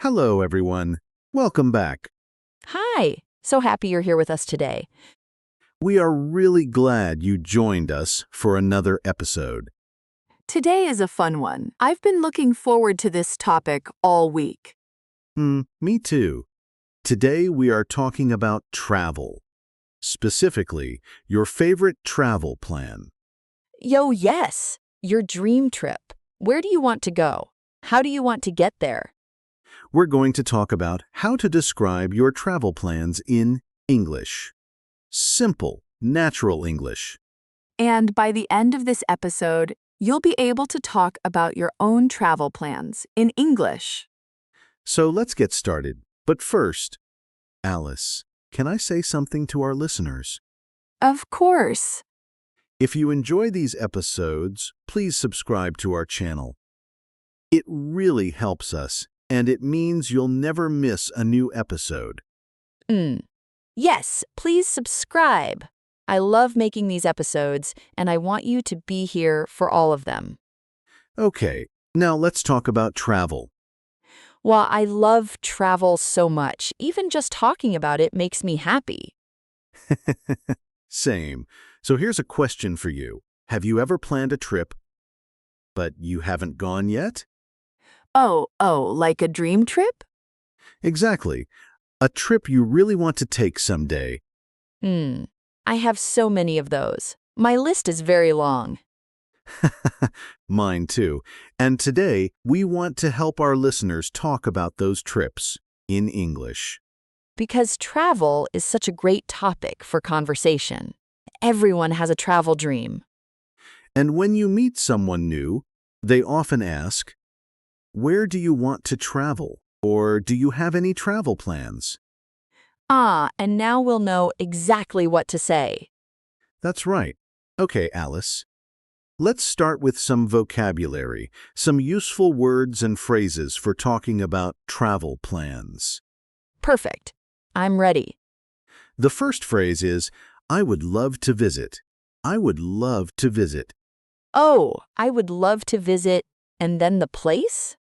Hello, everyone. Welcome back. Hi, so happy you're here with us today. We are really glad you joined us for another episode. Today is a fun one. I've been looking forward to this topic all week. Me too. Today we are talking about travel. Specifically, your favorite travel plan. Yes, your dream trip. Where do you want to go? How do you want to get there? We're going to talk about how to describe your travel plans in English. Simple, natural English. And by the end of this episode, you'll be able to talk about your own travel plans in English. So let's get started. But first, Alice, can I say something to our listeners? Of course. If you enjoy these episodes, please subscribe to our channel. It really helps us, and it means you'll never miss a new episode. Yes, please subscribe. I love making these episodes, and I want you to be here for all of them. Okay, now let's talk about travel. Well, I love travel so much. Even just talking about it makes me happy. Same. So here's a question for you. Have you ever planned a trip, but you haven't gone yet? Oh, like a dream trip? Exactly. A trip you really want to take someday. I have so many of those. My list is very long. Mine too. And today, we want to help our listeners talk about those trips in English. Because travel is such a great topic for conversation. Everyone has a travel dream. And when you meet someone new, they often ask, "Where do you want to travel?" Or "Do you have any travel plans?" And now we'll know exactly what to say. That's right. Okay, Alice. Let's start with some vocabulary, some useful words and phrases for talking about travel plans. Perfect. I'm ready. The first phrase is, "I would love to visit." I would love to visit. Oh, I would love to visit, and then the place?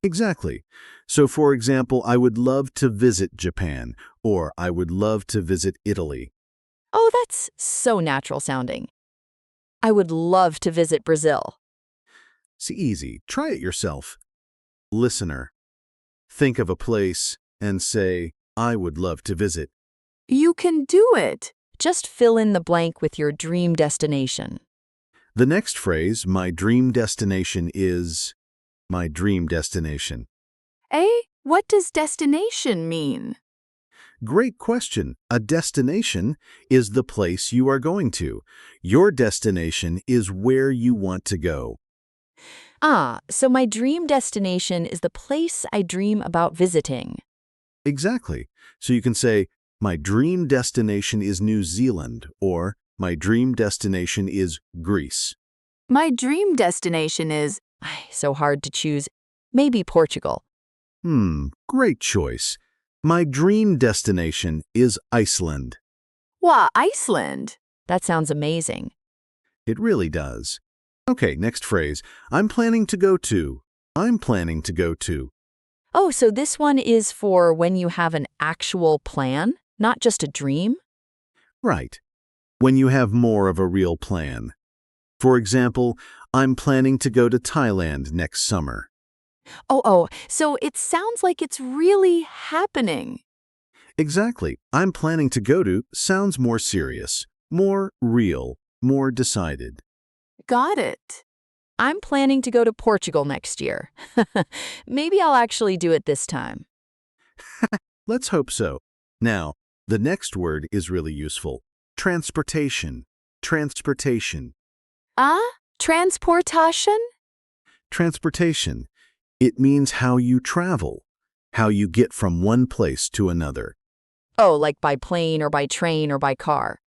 Exactly. So, for example, I would love to visit Japan, or I would love to visit Italy. Oh, that's so natural sounding. I would love to visit Brazil. It's easy. Try it yourself. Listener, think of a place and say, "I would love to visit." You can do it. Just fill in the blank with your dream destination. The next phrase, "My dream destination is," my dream destination. What does destination mean? Great question. A destination is the place you are going to. Your destination is where you want to go. So my dream destination is the place I dream about visiting. Exactly. So you can say, "My dream destination is New Zealand," or "My dream destination is Greece." My dream destination is... So hard to choose. Maybe Portugal. Great choice. My dream destination is Iceland. Wow, Iceland. That sounds amazing. It really does. Okay, next phrase. I'm planning to go to. I'm planning to go to. Oh, so this one is for when you have an actual plan, not just a dream? Right. When you have more of a real plan. For example, I'm planning to go to Thailand next summer. So it sounds like it's really happening. Exactly. I'm planning to go to sounds more serious, more real, more decided. Got it. I'm planning to go to Portugal next year. Maybe I'll actually do it this time. Let's hope so. Now, the next word is really useful. Transportation. Transportation. Transportation? Transportation. It means how you travel, how you get from one place to another. Oh, like by plane or by train or by car.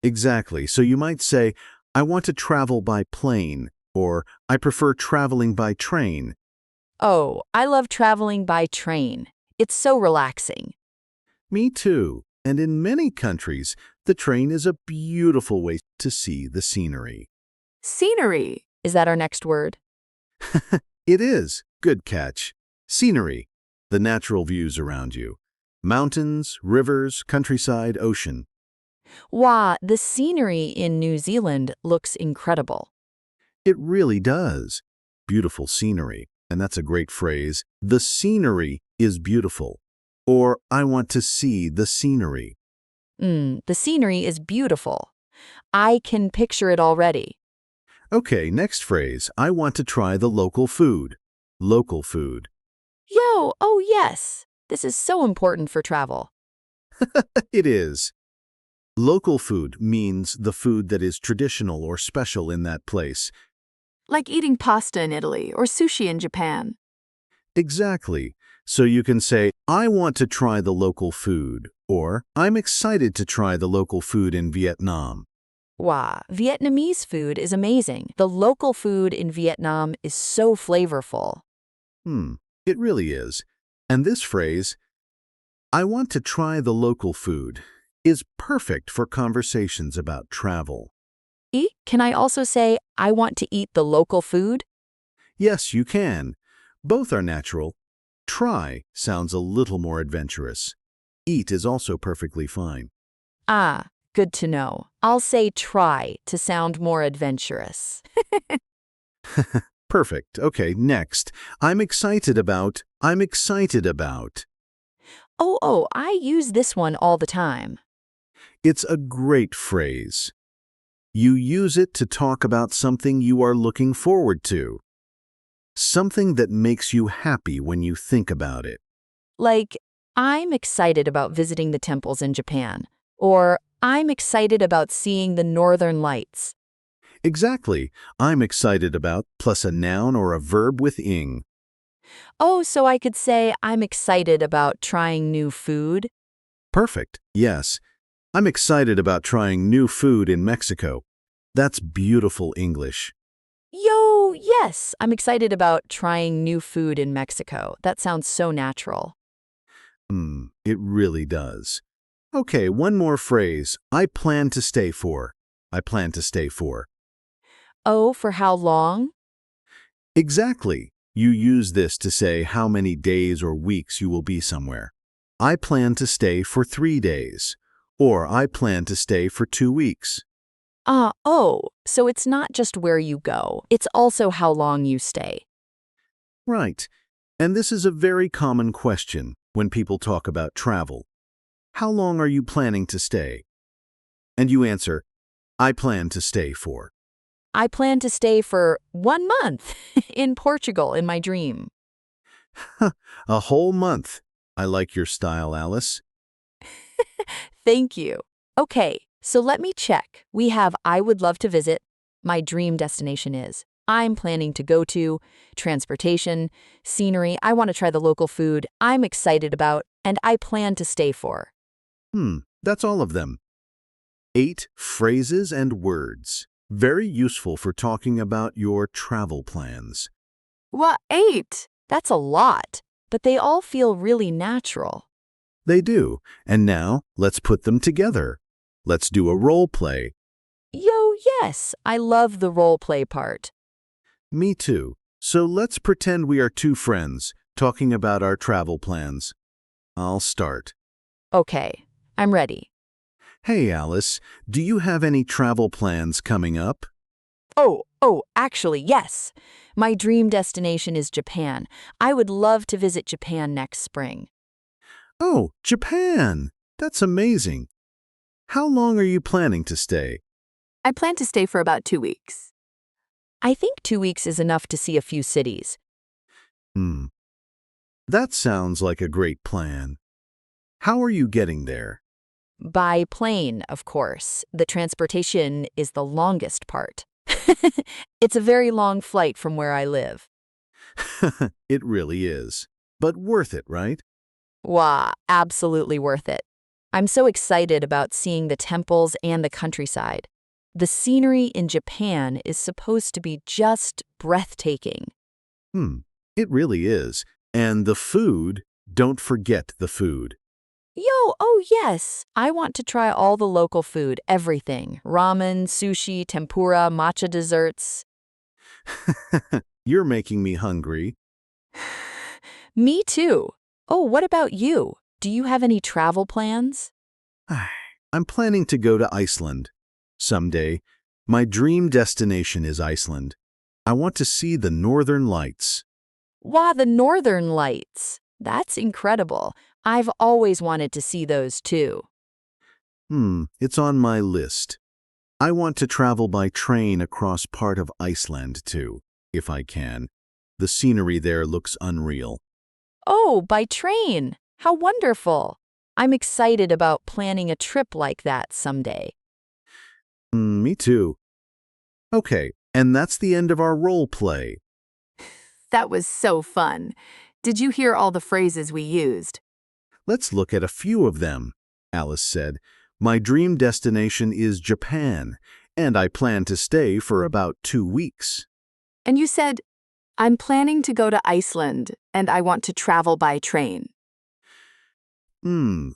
Exactly. So you might say, "I want to travel by plane," or "I prefer traveling by train." Oh, I love traveling by train. It's so relaxing. Me too. And in many countries, the train is a beautiful way to see the scenery. Scenery. Is that our next word? It is. Good catch. Scenery. the natural views around you. Mountains, rivers, countryside, ocean. Wow, the scenery in New Zealand looks incredible. It really does. Beautiful scenery. And that's a great phrase. The scenery is beautiful. Or, I want to see the scenery. The scenery is beautiful. I can picture it already. Okay, next phrase. I want to try the local food. Local food. Yo, oh yes. This is so important for travel. It is. Local food means the food that is traditional or special in that place. Like eating pasta in Italy or sushi in Japan. Exactly. So you can say, I want to try the local food, or I'm excited to try the local food in Vietnam. Wow, Vietnamese food is amazing. The local food in Vietnam is so flavorful. It really is. And this phrase, I want to try the local food, is perfect for conversations about travel. Can I also say, I want to eat the local food? Yes, you can. Both are natural. Try sounds a little more adventurous. Eat is also perfectly fine. Ah, good to know. I'll say try to sound more adventurous. Perfect. Okay, next. I'm excited about. Oh, I use this one all the time. It's a great phrase. You use it to talk about something you are looking forward to. Something that makes you happy when you think about it. Like, I'm excited about visiting the temples in Japan. Or, I'm excited about seeing the northern lights. Exactly. I'm excited about plus a noun or a verb with ing. Oh, so I could say I'm excited about trying new food? Perfect. Yes. I'm excited about trying new food in Mexico. That's beautiful English. Yo, yes, I'm excited about trying new food in Mexico. That sounds so natural. It really does. Okay, one more phrase. I plan to stay for. I plan to stay for. Oh, for how long? Exactly. You use this to say how many days or weeks you will be somewhere. I plan to stay for 3 days. Or I plan to stay for 2 weeks. So it's not just where you go, it's also how long you stay. Right. And this is a very common question when people talk about travel. How long are you planning to stay? And you answer, I plan to stay for. I plan to stay for 1 month in Portugal in my dream. A whole month. I like your style, Alice. Thank you. Okay, so let me check. We have I would love to visit, my dream destination is, I'm planning to go to, transportation, scenery, I want to try the local food, I'm excited about, and I plan to stay for. That's all of them. 8 phrases and words. Very useful for talking about your travel plans. What, 8? That's a lot, but they all feel really natural. They do. And now, let's put them together. Let's do a role play. Yo, yes, I love the role play part. Me too. So let's pretend we are 2 friends talking about our travel plans. I'll start. Okay, I'm ready. Hey, Alice, do you have any travel plans coming up? Actually, yes. My dream destination is Japan. I would love to visit Japan next spring. Oh, Japan! That's amazing. How long are you planning to stay? I plan to stay for about 2 weeks. I think 2 weeks is enough to see a few cities. That sounds like a great plan. How are you getting there? By plane, of course. The transportation is the longest part. It's a very long flight from where I live. It really is. But worth it, right? Wow, absolutely worth it. I'm so excited about seeing the temples and the countryside. The scenery in Japan is supposed to be just breathtaking. It really is. And the food, don't forget the food. Oh yes, I want to try all the local food, everything. Ramen, sushi, tempura, matcha desserts. You're making me hungry. Me too. Oh, what about you? Do you have any travel plans? I'm planning to go to Iceland someday. My dream destination is Iceland. I want to see the Northern Lights. Wow, the Northern Lights. That's incredible. I've always wanted to see those too. It's on my list. I want to travel by train across part of Iceland too, if I can. The scenery there looks unreal. Oh, by train. How wonderful. I'm excited about planning a trip like that someday. Me too. Okay, and that's the end of our role play. That was so fun. Did you hear all the phrases we used? Let's look at a few of them. Alice said, "My dream destination is Japan, and I plan to stay for about 2 weeks." And you said, I'm planning to go to Iceland and I want to travel by train.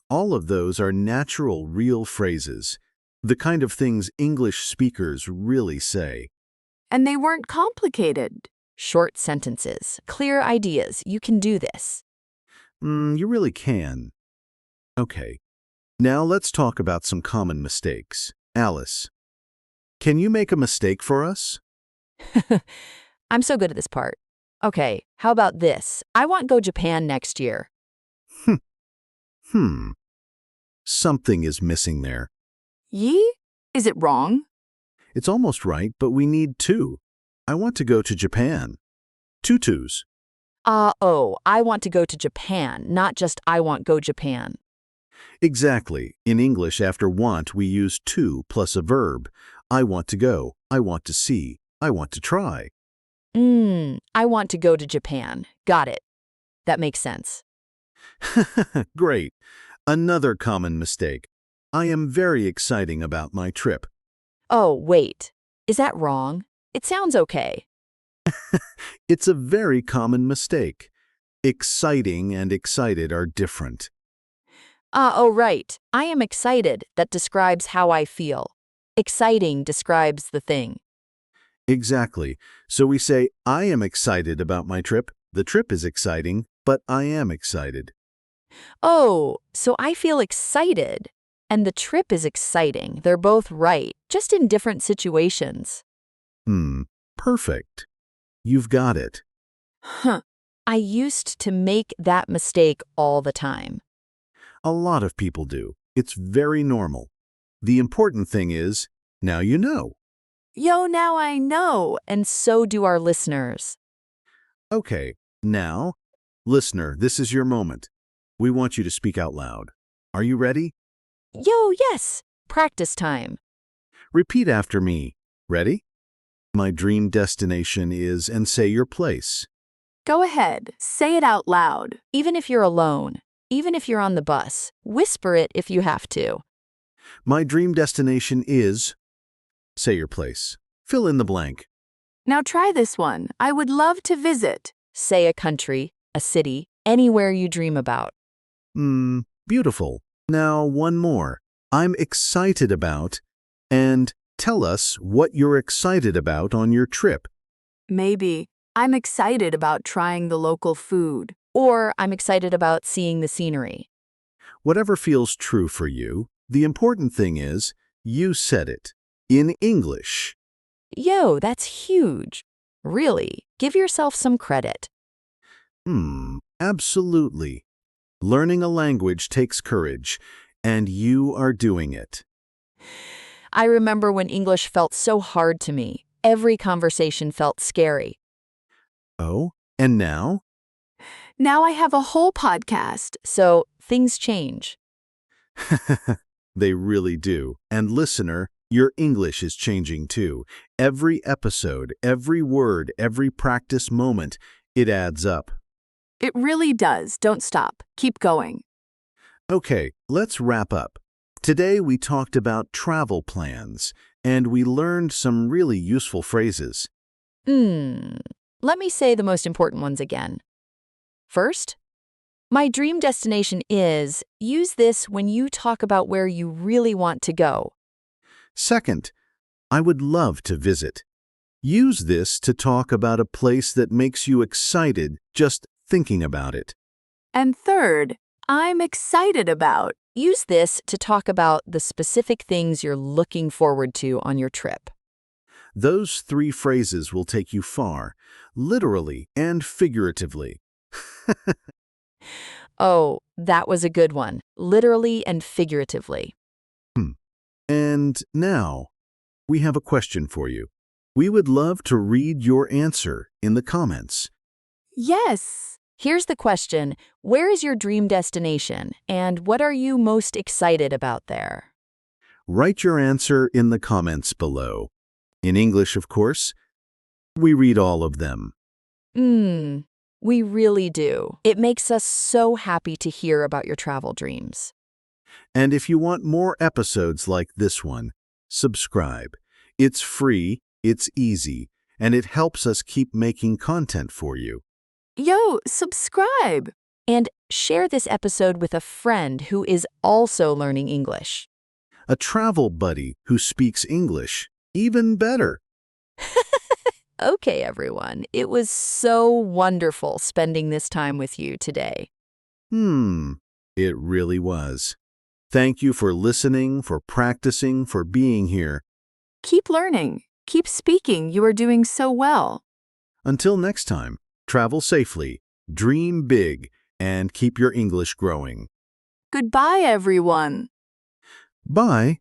All of those are natural, real phrases. The kind of things English speakers really say. And they weren't complicated. Short sentences, clear ideas. You can do this. You really can. Okay, now let's talk about some common mistakes. Alice, can you make a mistake for us? I'm so good at this part. Okay, how about this? I want go Japan next year. Something is missing there. Ye? Is it wrong? It's almost right, but we need 2. I want to go to Japan. 2 twos. I want to go to Japan, not just I want go Japan. Exactly. In English, after want, we use to plus a verb. I want to go. I want to see. I want to try. I want to go to Japan. Got it. That makes sense. Great. Another common mistake. I am very exciting about my trip. Oh, wait. Is that wrong? It sounds okay. It's a very common mistake. Exciting and excited are different. Right. I am excited. That describes how I feel. Exciting describes the thing. Exactly. So we say, I am excited about my trip. The trip is exciting, but I am excited. Oh, so I feel excited. And the trip is exciting. They're both right, just in different situations. Perfect. You've got it. I used to make that mistake all the time. A lot of people do. It's very normal. The important thing is, now you know. Yo, now I know, and so do our listeners. Okay, now, listener, this is your moment. We want you to speak out loud. Are you ready? Yo, yes, practice time. Repeat after me. Ready? My dream destination is, and say your place. Go ahead, say it out loud. Even if you're alone, even if you're on the bus, whisper it if you have to. My dream destination is, say your place. Fill in the blank. Now try this one. I would love to visit. Say a country, a city, anywhere you dream about. Beautiful. Now one more. I'm excited about, and tell us what you're excited about on your trip. Maybe, I'm excited about trying the local food. Or I'm excited about seeing the scenery. Whatever feels true for you, the important thing is, you said it. In English. Yo, that's huge. Really, give yourself some credit. Absolutely. Learning a language takes courage, and you are doing it. I remember when English felt so hard to me. Every conversation felt scary. Oh, and now? Now I have a whole podcast. So things change. They really do. And listener, your English is changing too. Every episode, every word, every practice moment, it adds up. It really does. Don't stop. Keep going. Okay, let's wrap up. Today we talked about travel plans, and we learned some really useful phrases. Let me say the most important ones again. First, my dream destination is, use this when you talk about where you really want to go. Second, I would love to visit. Use this to talk about a place that makes you excited just thinking about it. And third, I'm excited about. Use this to talk about the specific things you're looking forward to on your trip. Those 3 phrases will take you far, literally and figuratively. Oh, that was a good one. Literally and figuratively. And now, we have a question for you. We would love to read your answer in the comments. Yes. Here's the question. Where is your dream destination, and what are you most excited about there? Write your answer in the comments below. In English, of course. We read all of them. We really do. It makes us so happy to hear about your travel dreams. And if you want more episodes like this one, subscribe. It's free, it's easy, and it helps us keep making content for you. Yo, subscribe. And share this episode with a friend who is also learning English. A travel buddy who speaks English, even better. Okay, everyone. It was so wonderful spending this time with you today. It really was. Thank you for listening, for practicing, for being here. Keep learning. Keep speaking. You are doing so well. Until next time, travel safely, dream big, and keep your English growing. Goodbye, everyone. Bye.